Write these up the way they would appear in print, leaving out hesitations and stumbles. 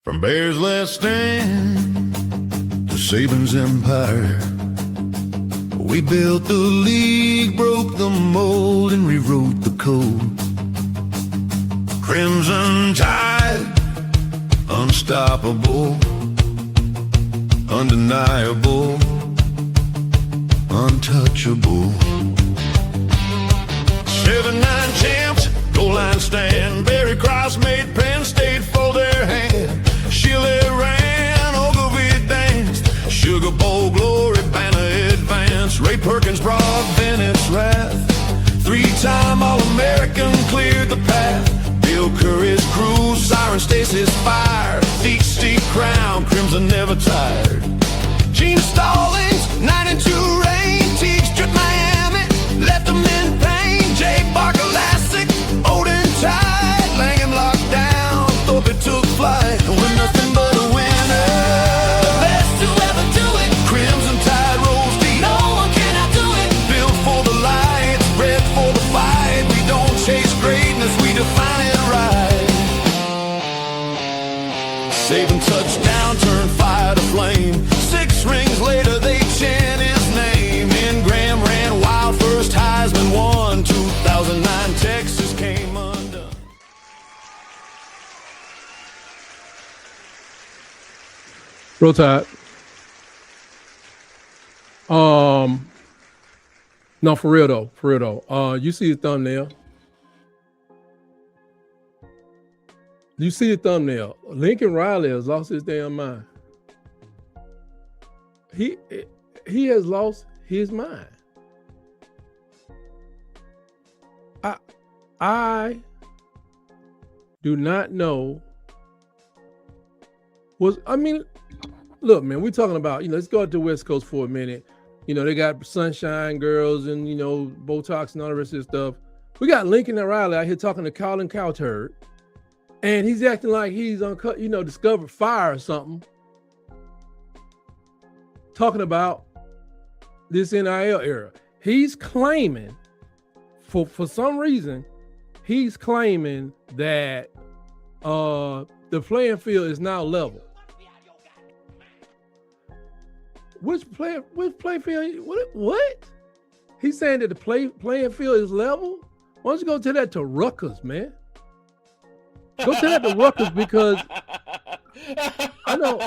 From Bears Last Stand to Saban's empire, we built the league, broke the mold, and rewrote the code. Crimson Tide, unstoppable, undeniable, untouchable. 7-9 champs, goal line stand. Barry Cross made Penn State fold their hand. Chile ran, Ogilvie danced. Sugar Bowl glory, banner advance. Ray Perkins brought Bennett's wrath. 3-time All-American cleared the path. Bill Curry's crew, Siren Stacy's fire. Deep steep crown, Crimson never tired. Gene Stallings, 9-2 reign. Teague stripped Miami, left them in pain. Jay Barker Lassick, Odin Tide. Langham locked down, Thorpe took flight. We're nothing but a winner. The best to ever do it. Crimson Tide rolls deep. No one can outdo it. Built for the lights, bred for the fight. We don't chase greatness, we define it right. Saving touchdown, turn fire to flame. 6 rings later, they chant his name. And Graham ran wild, first Heisman won. 2009, Texas came undone. Roll Tide. No, for real though. You see the thumbnail. You see the thumbnail. Lincoln Riley has lost his damn mind. He has lost his mind. I do not know. Look, man, we're talking about, let's go out to the West Coast for a minute. They got sunshine girls and, Botox and all the rest of this stuff. We got Lincoln Riley out here talking to Colin Cowherd. And he's acting like he's discovered fire or something. Talking about this NIL era. He's claiming, for some reason, he's claiming that the playing field is now level. Which play field? What? He's saying that the playing field is level? Why don't you go tell that to Rutgers, man? Go tell that to Rutgers, because I know.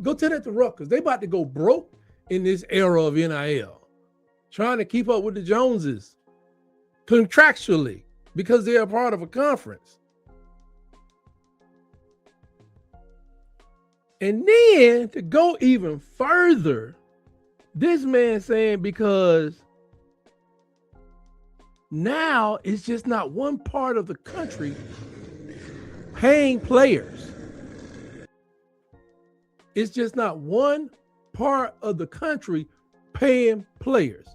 Go tell that to Rutgers. They about to go broke in this era of NIL, trying to keep up with the Joneses contractually because they're a part of a conference. And then to go even further, this man saying because now it's just not one part of the country paying players. It's just not one part of the country paying players.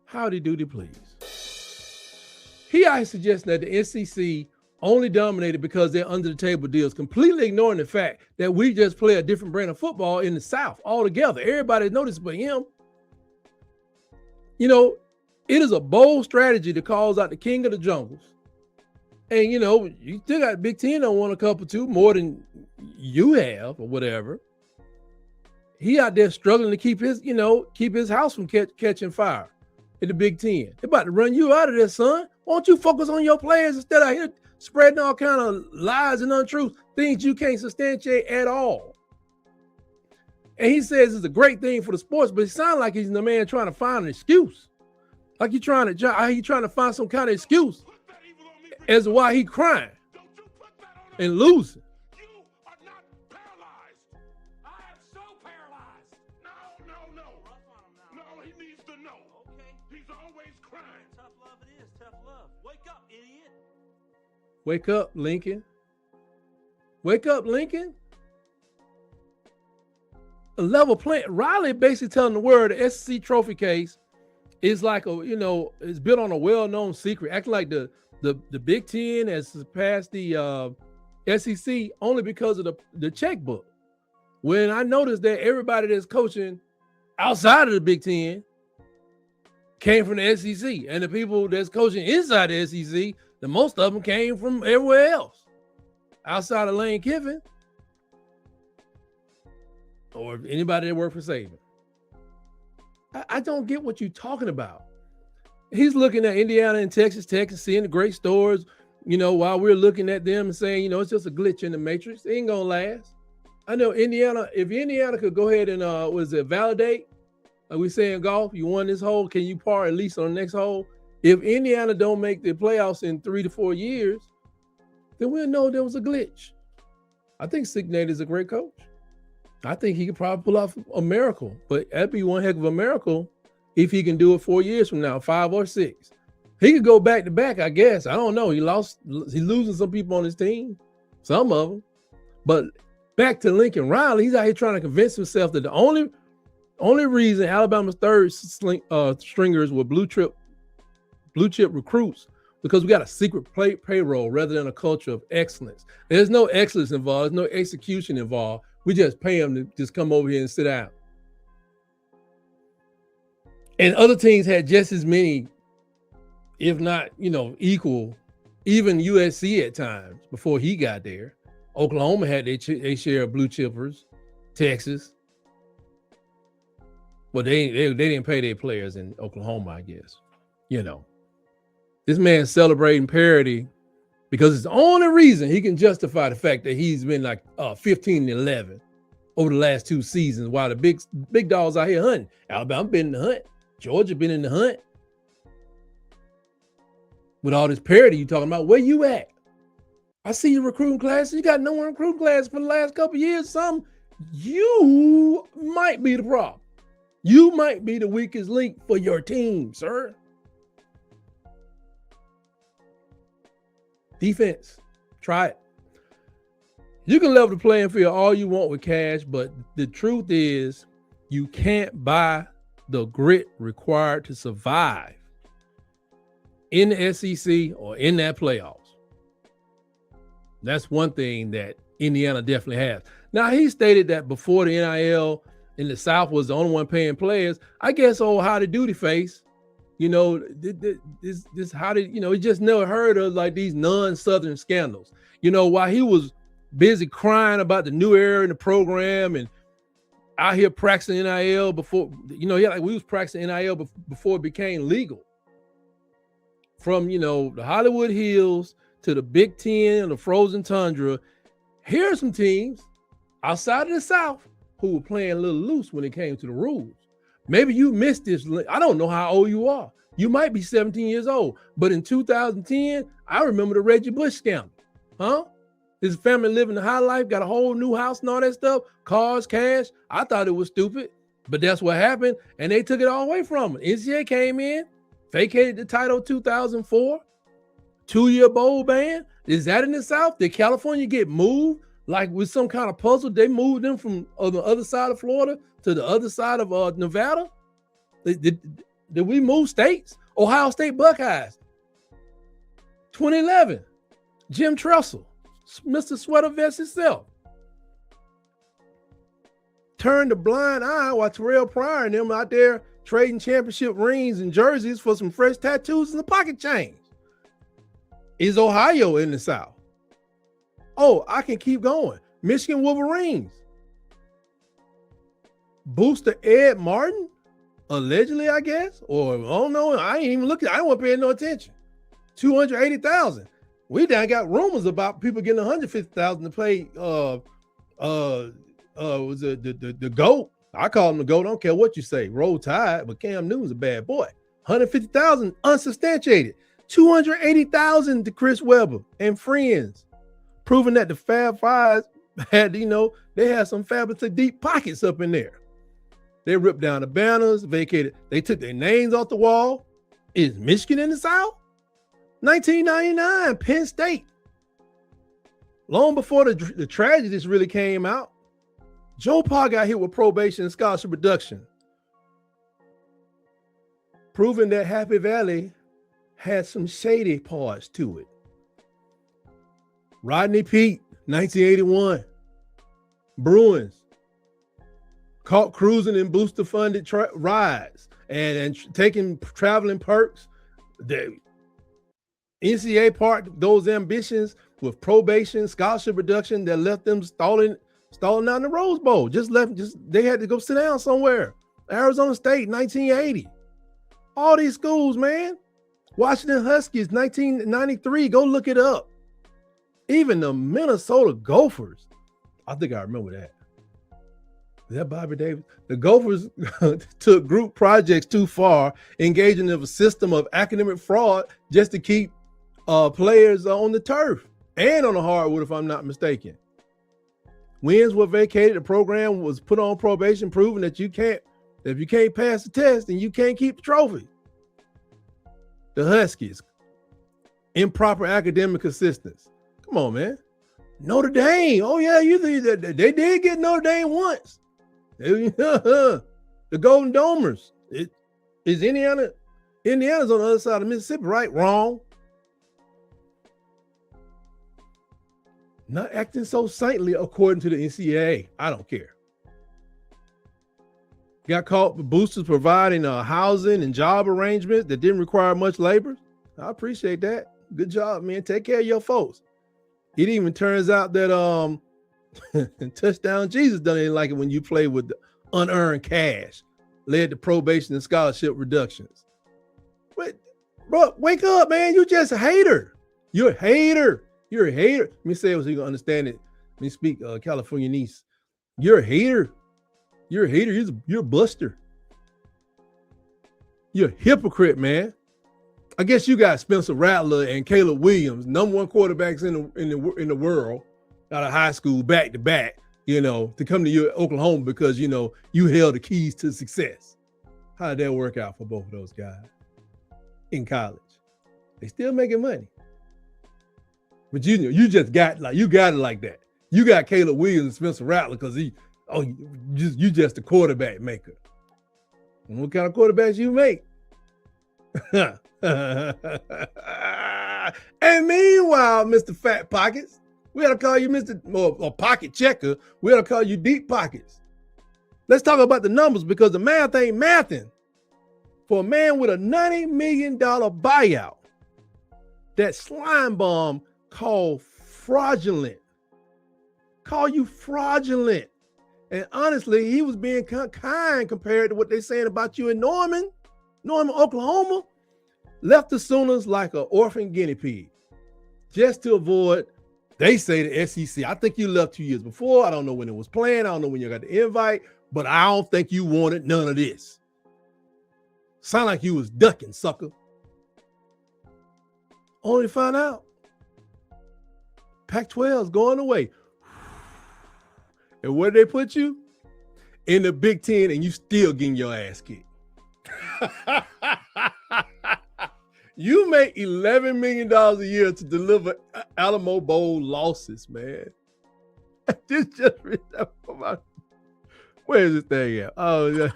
Howdy doody, please. He I suggest that the SEC only dominated because they're under the table deals, completely ignoring the fact that we just play a different brand of football in the South altogether. Everybody noticed but him. It is a bold strategy to call out the king of the jungles. And, you still got Big Ten on one a couple too, more than you have or whatever. He out there struggling to keep his house from catching fire in the Big Ten. They're about to run you out of there, son. Why don't you focus on your players instead of here spreading all kind of lies and untruths, things you can't substantiate at all. And he says it's a great thing for the sports, but it sounds like he's the man trying to find an excuse. Like he's trying to find some kind of excuse as to why he crying and losing. You are not paralyzed. I am so paralyzed. No. No, he needs to know. Okay. He's always crying. Tough love it is. Tough love. Wake up, idiot. Wake up, Lincoln. Wake up, Lincoln. A level playing. Riley basically telling the world the SEC trophy case is like it's built on a well-known secret, acting like the Big Ten has surpassed the SEC only because of the checkbook. When I noticed that everybody that's coaching outside of the Big Ten came from the SEC, and the people that's coaching inside the SEC, The most of them came from everywhere else outside of Lane Kiffin or anybody that worked for Saban. I don't get what you're talking about. He's looking at Indiana and Texas, seeing the great stores, while we're looking at them and saying, it's just a glitch in the matrix. It ain't going to last. I know Indiana, if Indiana could go ahead and, validate, like we say in golf, you won this hole, can you par at least on the next hole? If Indiana don't make the playoffs in 3 to 4 years, then we'll know there was a glitch. I think Signate is a great coach. I think he could probably pull off a miracle, but that'd be one heck of a miracle if he can do it 4 years from now, 5 or 6. He could go back to back, I guess. I don't know. He's losing some people on his team, some of them. But back to Lincoln Riley, he's out here trying to convince himself that the only reason Alabama's third stringers were blue chip recruits because we got a secret payroll rather than a culture of excellence. There's no excellence involved. There's no execution involved. We just pay them to just come over here and sit down. And other teams had just as many, if not, equal, even USC at times before he got there. Oklahoma had their share of blue chippers, Texas. Well, they didn't pay their players in Oklahoma, I guess. This man's celebrating parity because it's the only reason he can justify the fact that he's been like 15-11 over the last 2 seasons while the big dogs out here hunting. Alabama been in the hunt. Georgia been in the hunt. With all this parity you talking about, where you at? I see you recruiting classes. You got no one recruiting classes for the last couple of years. You might be the problem. You might be the weakest link for your team, sir. Defense, try it. You can level the playing field all you want with cash, but the truth is you can't buy the grit required to survive in the SEC or in that playoffs. That's one thing that Indiana definitely has. Now, he stated that before the NIL in the South was the only one paying players. I guess how to duty face. This how did he just never heard of like these non-Southern scandals. While he was busy crying about the new era in the program and out here practicing NIL before, we was practicing NIL before it became legal. From the Hollywood Hills to the Big Ten and the frozen tundra, here are some teams outside of the South who were playing a little loose when it came to the rules. Maybe you missed this. I don't know how old you are. You might be 17 years old. But in 2010, I remember the Reggie Bush scandal. His family living the high life, got a whole new house and all that stuff, cars, cash. I thought it was stupid, but that's what happened. And they took it all away from him. NCAA came in, vacated the title 2004, 2-year bowl ban. Is that in the South? Did California get moved? Like with some kind of puzzle, they moved them from on the other side of Florida to the other side of Nevada? Did we move states? Ohio State Buckeyes, 2011, Jim Tressel, Mr. Sweater Vest himself, turned a blind eye while Terrell Pryor and them out there trading championship rings and jerseys for some fresh tattoos and the pocket chains. Is Ohio in the South? Oh, I can keep going. Michigan Wolverines. Booster Ed Martin, allegedly, I guess, or I don't know. I ain't even looking. I don't want to pay no attention. 280,000. We done got rumors about people getting 150,000 to play. Was it the GOAT? I call him the GOAT. I don't care what you say. Roll Tide, but Cam Newton's a bad boy. 150,000 unsubstantiated. 280,000 to Chris Webber and friends, proving that the Fab Five had, they had some fabulously deep pockets up in there. They ripped down the banners, vacated. They took their names off the wall. Is Michigan in the South? 1999, Penn State. Long before the tragedies really came out, Joe Pa got hit with probation and scholarship reduction, proving that Happy Valley had some shady parts to it. Rodney Peete, 1981. Bruins caught cruising in booster-funded rides and taking traveling perks. NCAA part those ambitions with probation, scholarship reduction that left them stalling out in the Rose Bowl. They had to go sit down somewhere. Arizona State, 1980. All these schools, man. Washington Huskies, 1993. Go look it up. Even the Minnesota Gophers. I think I remember that. Is that Bobby Davis? The Gophers took group projects too far, engaging in a system of academic fraud just to keep players on the turf and on the hardwood, if I'm not mistaken. Wins were vacated. The program was put on probation, proving that if you can't pass the test, then you can't keep the trophy. The Huskies, improper academic assistance. Come on, man. Notre Dame. Oh, yeah, they did get Notre Dame once. The Golden Domers. Is Indiana's on the other side of Mississippi, right? Wrong. Not acting so saintly according to the NCAA. I don't care. Got caught with boosters providing housing and job arrangements that didn't require much labor. I appreciate that. Good job, man. Take care of your folks. It even turns out that Touchdown Jesus didn't like it when you play with the unearned cash, led to probation and scholarship reductions. But, bro, wake up, man. You just a hater. You're a hater. You're a hater. Let me say it so you can understand it. Let me speak California niece. You're a hater. You're a hater. You're a buster. You're a hypocrite, man. I guess you got Spencer Rattler and Caleb Williams, number one quarterbacks in the world, out of high school, back to back, to come to you at Oklahoma because you held the keys to success. How did that work out for both of those guys in college? They still making money, but you just got it like that. You got Caleb Williams and Spencer Rattler because you just a quarterback maker. And what kind of quarterbacks you make? And meanwhile, Mr. Fat Pockets, we gotta call you Mr. Pocket Checker. We gotta call you Deep Pockets. Let's talk about the numbers because the math ain't mathing. For a man with a $90 million buyout, that slime bomb called fraudulent. Call you fraudulent. And honestly, he was being kind compared to what they're saying about you in Norman, Oklahoma. Left the Sooners like an orphan guinea pig just to avoid, they say, the SEC. I think you left 2 years before. I don't know when it was planned. I don't know when you got the invite, but I don't think you wanted none of this. Sound like you was ducking, sucker. Only to find out Pac-12 is going away. And where they put you? In the Big Ten, and you still getting your ass kicked. You make $11 million a year to deliver Alamo Bowl losses, man. This just where is this thing at? Oh, yeah.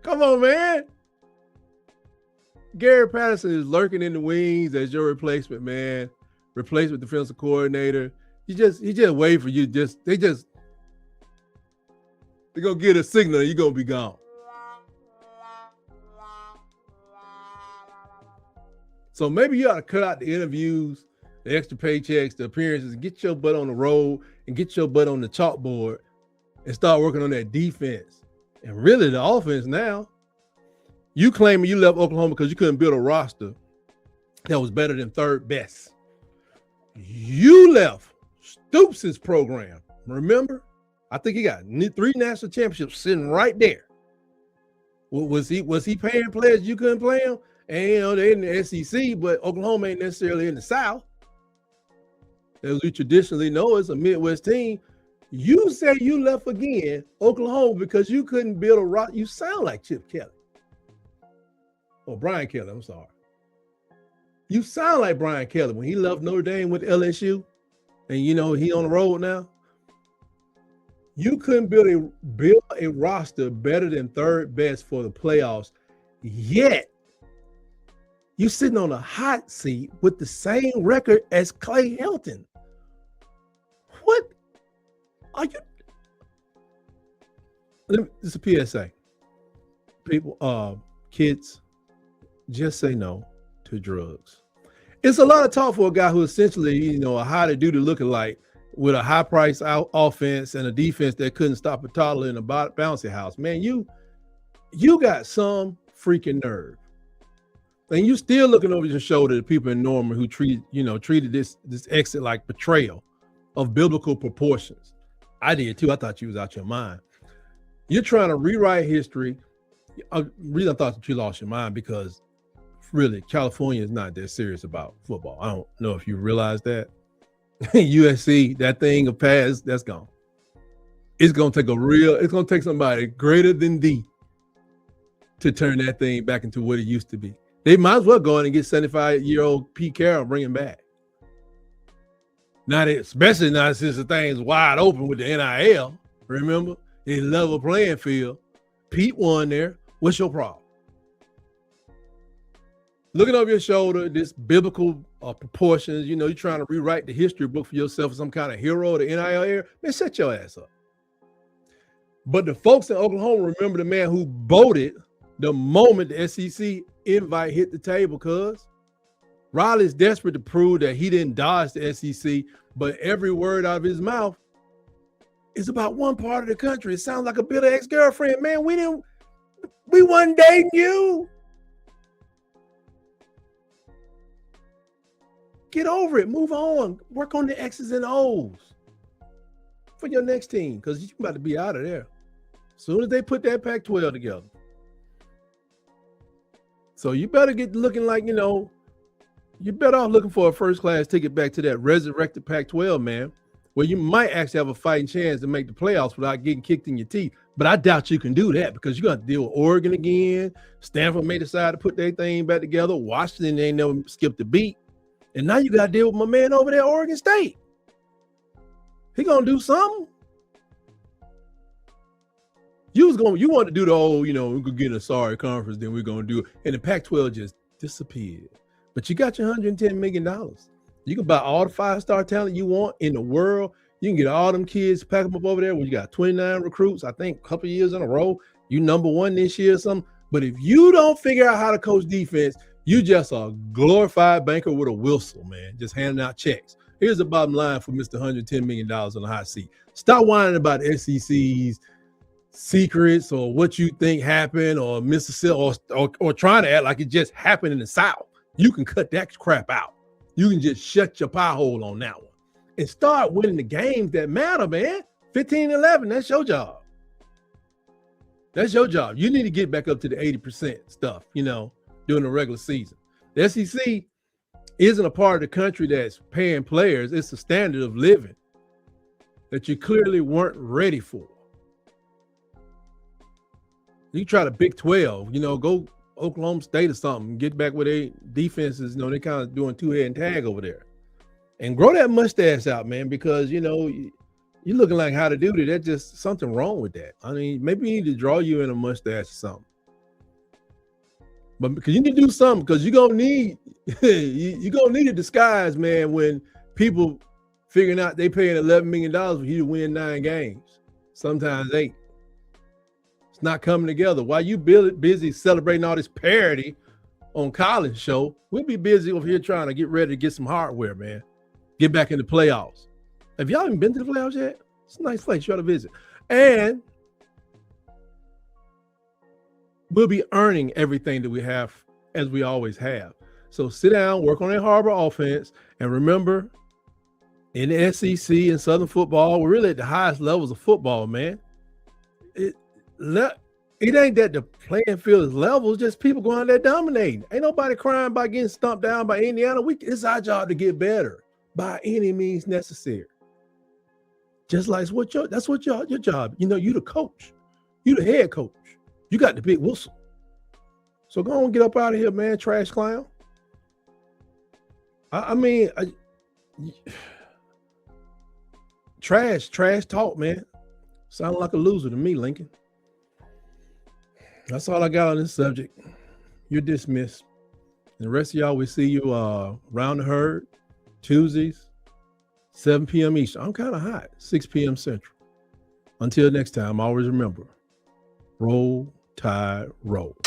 Come on, man. Gary Patterson is lurking in the wings as your replacement, man. Replacement defensive coordinator. He just wait for you. They're gonna get a signal and you're gonna be gone. So maybe you ought to cut out the interviews, the extra paychecks, the appearances, and get your butt on the road and get your butt on the chalkboard and start working on that defense. And really the offense now. You claiming you left Oklahoma because you couldn't build a roster that was better than third best. You left Stoops' program. Remember? I think he got 3 national championships sitting right there. Was he paying players you couldn't play them? And they're in the SEC, but Oklahoma ain't necessarily in the South. As we traditionally know, it's a Midwest team. You say you left again Oklahoma because you couldn't build a roster. You sound like Chip Kelly. Or Brian Kelly, I'm sorry. You sound like Brian Kelly when he left Notre Dame with LSU. And he on the road now. You couldn't build a roster better than third best for the playoffs, yet you sitting on a hot seat with the same record as Clay Helton. What are you? It's a PSA. People, kids, just say no to to drugs. It's a lot of talk for a guy who essentially, you know, a high-duty lookalike with a high-price offense and a defense that couldn't stop a toddler in a bouncy house. Man, you got some freaking nerve. And you still looking over your shoulder at people in Norman who treated this exit like betrayal of biblical proportions. I did too. I thought you was out your mind. You're trying to rewrite history. Reason I thought that you lost your mind because really California is not that serious about football. I don't know if you realize that. USC, that thing of past, that's gone. It's gonna take somebody greater than thee to turn that thing back into what it used to be. They might as well go in and get 75-year-old Pete Carroll and bring him back. Not especially not since the thing's wide open with the NIL. Remember, it's level playing field. Pete won there. What's your problem? Looking over your shoulder, this biblical proportions, you know, you're trying to rewrite the history book for yourself as some kind of hero of the NIL era. Man, shut your ass up. But the folks in Oklahoma remember the man who voted the moment the SEC invite hit the table, cuz Riley's desperate to prove that he didn't dodge the SEC, but every word out of his mouth is about one part of the country. It sounds like a bitter ex-girlfriend. Man, we wasn't dating you. Get over it. Move on. Work on the X's and O's for your next team, because you're about to be out of there as soon as they put that Pac-12 together. So you better get looking like, you know, you're better off looking for a first-class ticket back to that resurrected Pac-12, man, where you might actually have a fighting chance to make the playoffs without getting kicked in your teeth. But I doubt you can do that because you're going to deal with Oregon again. Stanford may decide to put their thing back together. Washington ain't never skipped a beat. And now you got to deal with my man over there, Oregon State. He going to do something. You want to do the old, you know, we could get in a sorry conference, then we're going to do it. And the Pac-12 just disappeared. But you got your $110 million. You can buy all the 5-star talent you want in the world. You can get all them kids, pack them up over there when you got 29 recruits, I think a couple of years in a row. You number one this year or something. But if you don't figure out how to coach defense, you just a glorified banker with a whistle, man, just handing out checks. Here's the bottom line for Mr. $110 million on the hot seat. Stop whining about SEC's secrets or what you think happened or Mississippi or trying to act like it just happened in the South. You can cut that crap out. You can just shut your pie hole on that one and start winning the games that matter, man. 15-11, that's your job. That's your job. You need to get back up to the 80% stuff, you know, during the regular season. The SEC isn't a part of the country that's paying players. It's a standard of living that you clearly weren't ready for. You try the Big 12, you know, go Oklahoma State or something, get back with their defenses, you know, they kind of doing two-head and tag over there. And grow that mustache out, man, because, you know, you're looking like how to do it. That's just something wrong with that. I mean, maybe you need to draw you in a mustache or something. But because you need to do something, because you're gonna need a disguise, man, when people figuring out they paying $11 million for you to win 9 games, sometimes 8. It's not coming together. While you busy celebrating all this parity on Colin's show, we'll be busy over here trying to get ready to get some hardware, man. Get back in the playoffs. Have y'all even been to the playoffs yet? It's a nice place. You ought to visit. And we'll be earning everything that we have as we always have. So sit down, work on that Harbor offense, and remember, in the SEC and Southern football, we're really at the highest levels of football, man. It ain't that the playing field is level, it's just people going out there dominating. Ain't nobody crying about getting stumped down by Indiana. It's our job to get better by any means necessary. Just like that's what your job. You know, you the coach. You the head coach. You got the big whistle. So go on and get up out of here, man, trash clown. Trash talk, man. Sound like a loser to me, Lincoln. That's all I got on this subject. You're dismissed. And the rest of y'all, we see you round the herd Tuesdays, 7 p.m. Eastern. I'm kind of hot, 6 p.m. Central. Until next time, always remember, roll, tide, roll.